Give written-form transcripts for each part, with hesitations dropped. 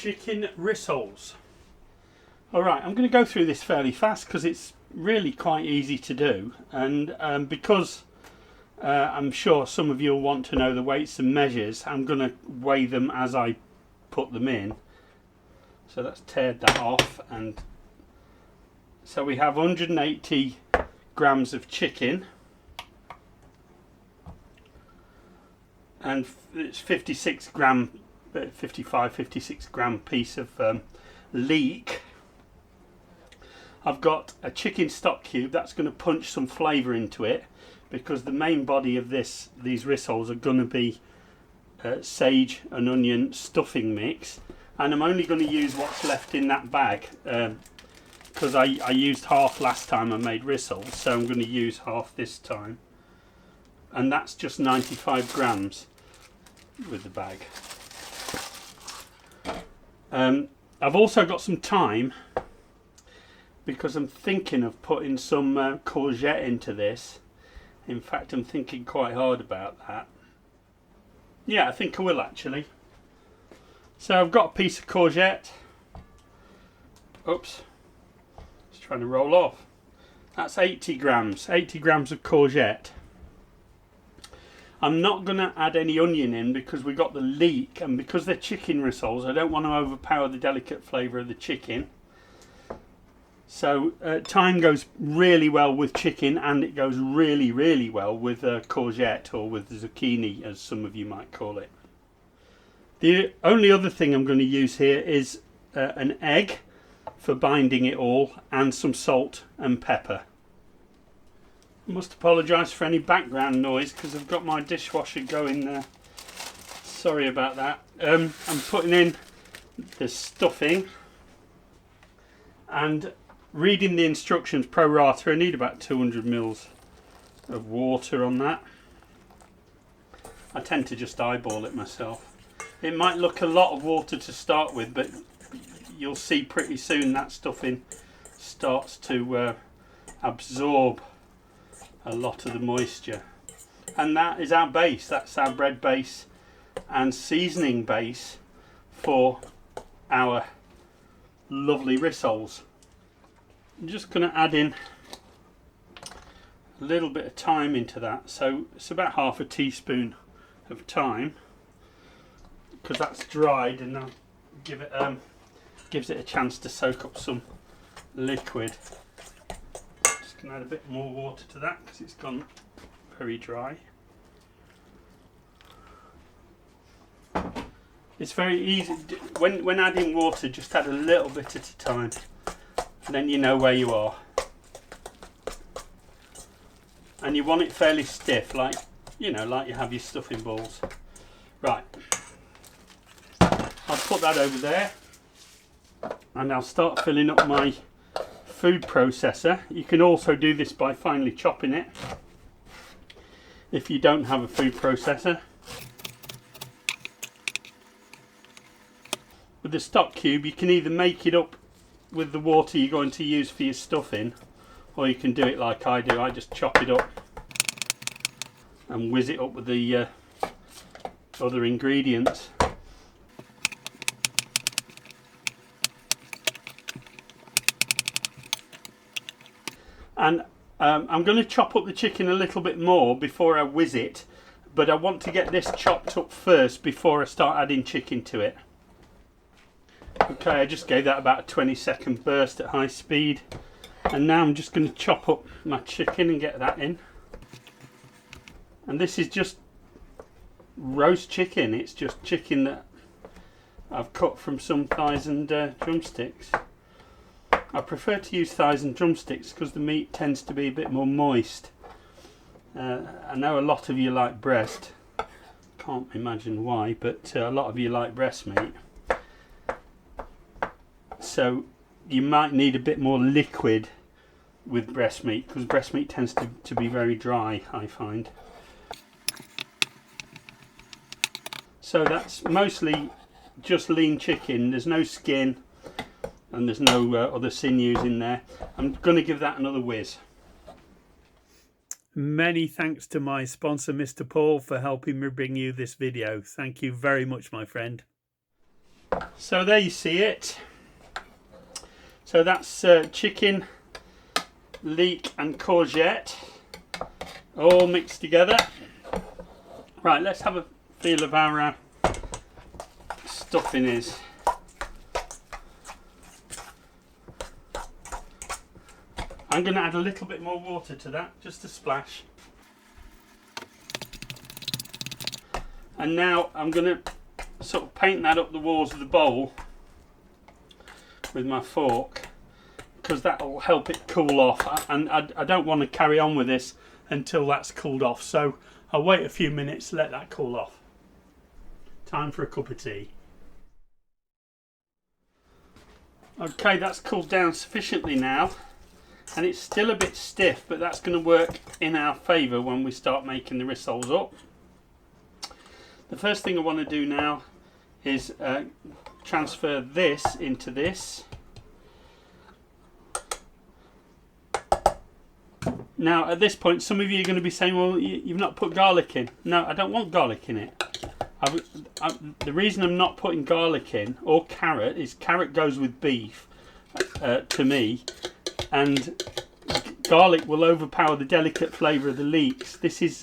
chicken rissoles. Alright, I'm going to go through this fairly fast because it's really quite easy to do, and because I'm sure some of you will want to know the weights and measures, I'm going to weigh them as I put them in. So let's tear that off. And so we have 180 grams of chicken, and it's 56 gram 56 gram piece of leek. I've got a chicken stock cube that's going to punch some flavour into it, because the main body of these rissoles are going to be sage and onion stuffing mix, and I'm only going to use what's left in that bag because I used half last time I made rissoles, so I'm going to use half this time, and that's just 95 grams with the bag. I've also got some thyme because I'm thinking of putting some courgette into this. In fact, I'm thinking quite hard about that. Yeah, I think I will actually. So I've got a piece of courgette. Oops, it's trying to roll off. That's 80 grams of courgette. I'm not going to add any onion in because we got the leek, and because they're chicken rissoles, I don't want to overpower the delicate flavour of the chicken. So thyme goes really well with chicken, and it goes really, really well with courgette, or with zucchini, as some of you might call it. The only other thing I'm going to use here is an egg for binding it all, and some salt and pepper. I must apologise for any background noise because I've got my dishwasher going there. Sorry about that. I'm putting in the stuffing and reading the instructions pro rata. I need about 200 mils of water on that. I tend to just eyeball it myself. It might look a lot of water to start with, but you'll see pretty soon that stuffing starts to absorb a lot of the moisture. And that is our base. That's our bread base and seasoning base for our lovely rissoles. I'm just going to add in a little bit of thyme into that. So it's about half a teaspoon of thyme, because that's dried, and that'll give it gives it a chance to soak up some liquid. Just going to add a bit more water to that because it's gone very dry. It's very easy when adding water. Just add a little bit at a time, and then you know where you are. And you want it fairly stiff, like you have your stuffing balls. Right, I'll put that over there, and I'll start filling up my food processor. You can also do this by finely chopping it if you don't have a food processor. With the stock cube, you can either make it up with the water you're going to use for your stuffing, or you can do it like I do. I just chop it up and whiz it up with the other ingredients. And I'm going to chop up the chicken a little bit more before I whiz it, but I want to get this chopped up first before I start adding chicken to it. Okay, I just gave that about a 20-second burst at high speed, and now I'm just going to chop up my chicken and get that in. And this is just roast chicken. It's just chicken that I've cut from some thighs and drumsticks. I prefer to use thighs and drumsticks because the meat tends to be a bit more moist. I know a lot of you like breast. Can't imagine why, but a lot of you like breast meat. So you might need a bit more liquid with breast meat, because breast meat tends to be very dry, I find. So that's mostly just lean chicken. There's no skin, and there's no other sinews in there. I'm going to give that another whiz. Many thanks to my sponsor, Mr. Paul, for helping me bring you this video. Thank you very much, my friend. So there you see it. So that's chicken, leek and courgette all mixed together. Right, let's have a feel of our stuffing is. I'm going to add a little bit more water to that, just a splash. And now I'm going to sort of paint that up the walls of the bowl with my fork, because that will help it cool off, and I don't want to carry on with this until that's cooled off, so I'll wait a few minutes, let that cool off. Time for a cup of tea. Okay, that's cooled down sufficiently now, and it's still a bit stiff, but that's going to work in our favour when we start making the rissoles up. The first thing I want to do now is transfer this into this. Now at this point some of you are going to be saying, well, you've not put garlic in. No, I don't want garlic in it. The reason I'm not putting garlic in, or carrot, is carrot goes with beef to me, and garlic will overpower the delicate flavour of the leeks. This is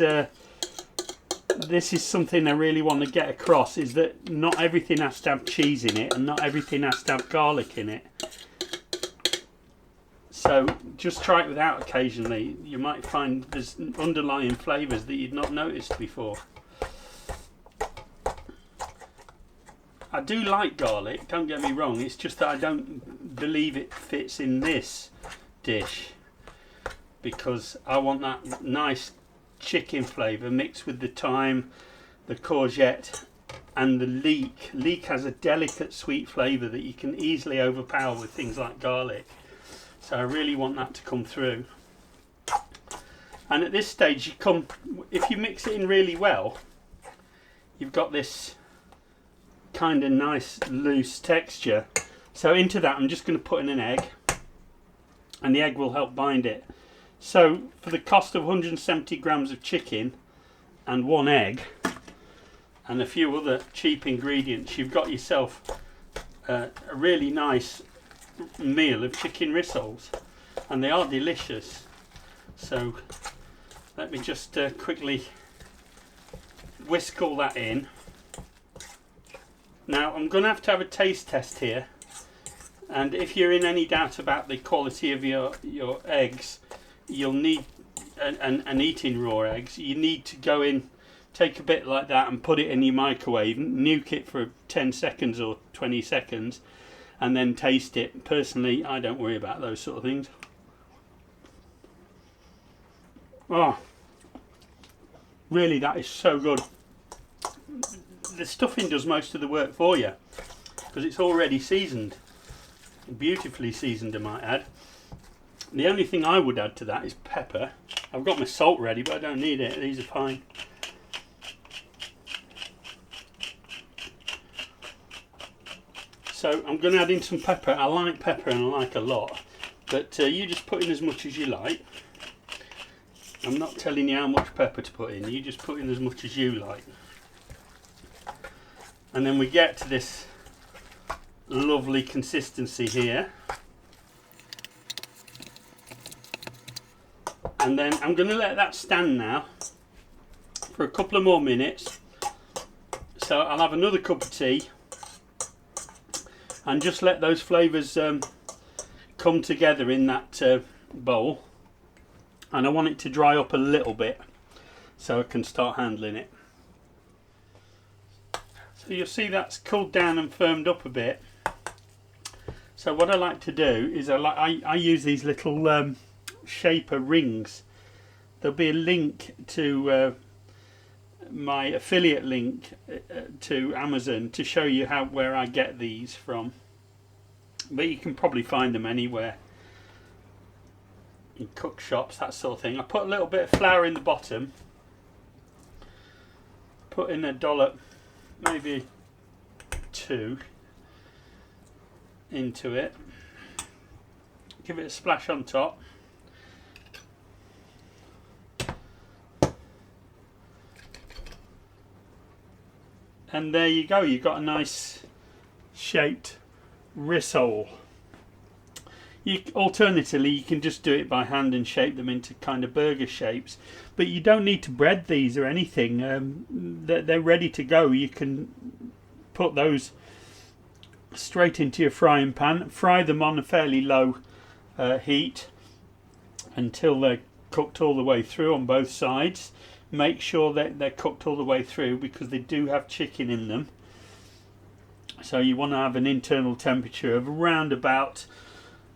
something I really want to get across, is that not everything has to have cheese in it, and not everything has to have garlic in it. So just try it without occasionally. You might find there's underlying flavours that you'd not noticed before. I do like garlic, don't get me wrong, it's just that I don't believe it fits in this dish, because I want that nice chicken flavour mixed with the thyme, the courgette and the leek. Leek has a delicate sweet flavour that you can easily overpower with things like garlic, so I really want that to come through. And at this stage, if you mix it in really well, you've got this kind of nice loose texture. So into that I'm just going to put in an egg, and the egg will help bind it. So for the cost of 170 grams of chicken and one egg and a few other cheap ingredients, you've got yourself a really nice meal of chicken rissoles, and they are delicious. So let me just quickly whisk all that in. Now I'm going to have a taste test here, and if you're in any doubt about the quality of your eggs, you'll need, and eating raw eggs, you need to go in, take a bit like that and put it in your microwave, nuke it for 10 seconds or 20 seconds, and then taste it. Personally, I don't worry about those sort of things. Oh, really, that is so good. The stuffing does most of the work for you, because it's already seasoned, beautifully seasoned, I might add. The only thing I would add to that is pepper. I've got my salt ready, but I don't need it, these are fine. So I'm going to add in some pepper. I like pepper, and I like a lot, but you just put in as much as you like. I'm not telling you how much pepper to put in, you just put in as much as you like. And then we get to this lovely consistency here. And then I'm going to let that stand now for a couple of more minutes. So I'll have another cup of tea and just let those flavours come together in that bowl. And I want it to dry up a little bit so I can start handling it. So you'll see that's cooled down and firmed up a bit. So what I like to do is I use these little shaper rings. There'll be a link to my affiliate link to Amazon to show you where I get these from, but you can probably find them anywhere, in cook shops, that sort of thing. I put a little bit of flour in the bottom, put in a dollop, maybe 2 into it, give it a splash on top, and there you go, you've got a nice shaped rissole. Alternatively, you can just do it by hand and shape them into kind of burger shapes, but you don't need to bread these or anything. They're ready to go. You can put those straight into your frying pan, fry them on a fairly low heat until they're cooked all the way through on both sides. Make sure that they're cooked all the way through, because they do have chicken in them, so you want to have an internal temperature of around about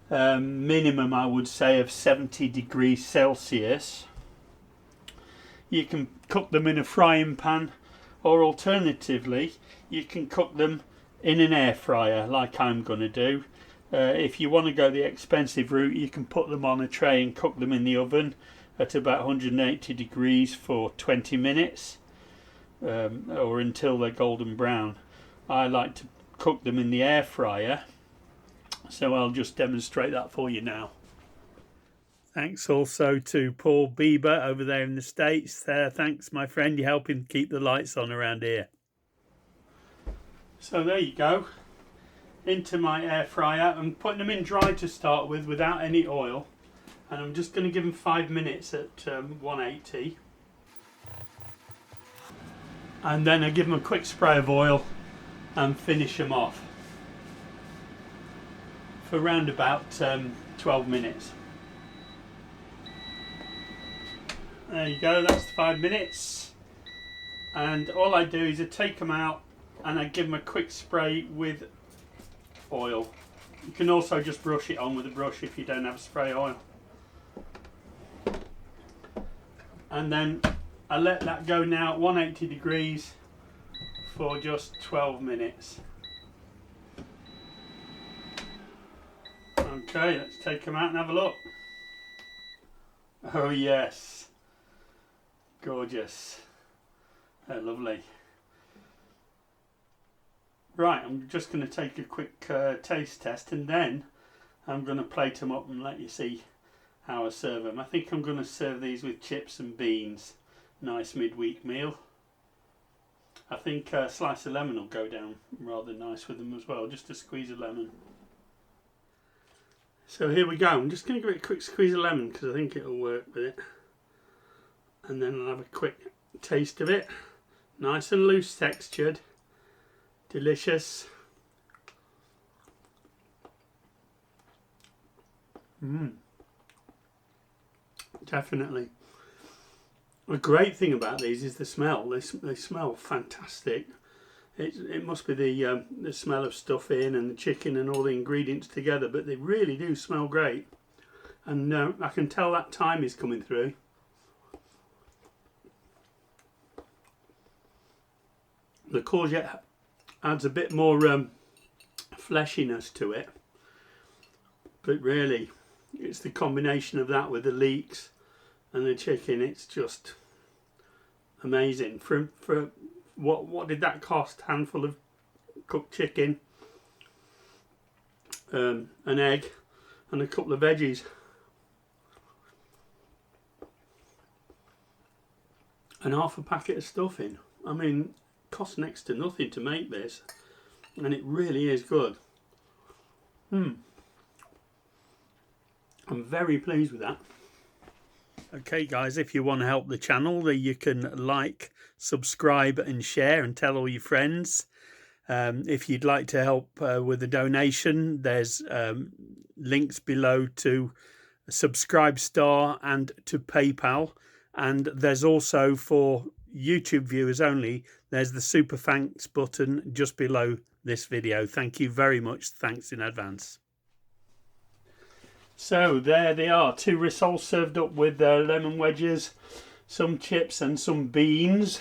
minimum, I would say, of 70 degrees Celsius. You can cook them in a frying pan, or alternatively you can cook them in an air fryer like I'm going to do. If you want to go the expensive route, you can put them on a tray and cook them in the oven at about 180 degrees for 20 minutes or until they're golden brown. I like to cook them in the air fryer, so I'll just demonstrate that for you now. Thanks also to Paul Bieber over there in the States. Thanks, my friend, you're helping keep the lights on around here. So there you go, into my air fryer. I'm putting them in dry to start with, without any oil, and I'm just going to give them 5 minutes at 180, and then I give them a quick spray of oil and finish them off for around about 12 minutes. There you go, that's the 5 minutes, and all I do is I take them out and I give them a quick spray with oil. You can also just brush it on with a brush if you don't have spray oil, and then I let that go now at 180 degrees for just 12 minutes. Okay, let's take them out and have a look. Oh yes, gorgeous, lovely. Right, I'm just going to take a quick taste test, and then I'm going to plate them up and let you see how I serve them. I think I'm going to serve these with chips and beans. Nice midweek meal. I think a slice of lemon will go down rather nice with them as well, just a squeeze of lemon. So here we go. I'm just going to give it a quick squeeze of lemon because I think it'll work with it. And then I'll have a quick taste of it. Nice and loose textured. Delicious. Definitely. The great thing about these is the smell. They smell fantastic. It must be the smell of stuffing and the chicken and all the ingredients together, but they really do smell great. And I can tell that thyme is coming through. The courgette adds a bit more fleshiness to it, but really it's the combination of that with the leeks and the chicken. It's just amazing. For what did that cost? Handful of cooked chicken, an egg and a couple of veggies, and half a packet of stuffing. I mean, it costs next to nothing to make this, and it really is good. I'm very pleased with that. Okay guys, if you want to help the channel, you can like, subscribe and share and tell all your friends. If you'd like to help with a donation, there's links below to Subscribestar and to PayPal, and there's also, for YouTube viewers only, there's the super thanks button just below this video. Thank you very much. Thanks in advance. So there they are, 2 rissoles served up with lemon wedges, some chips and some beans.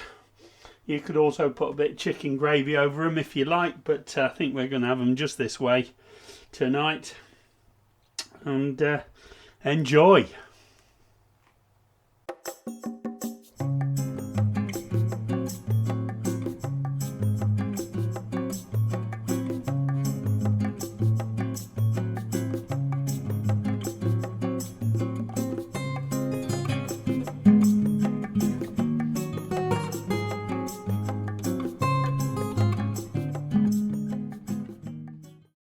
You could also put a bit of chicken gravy over them if you like, but I think we're going to have them just this way tonight. And enjoy.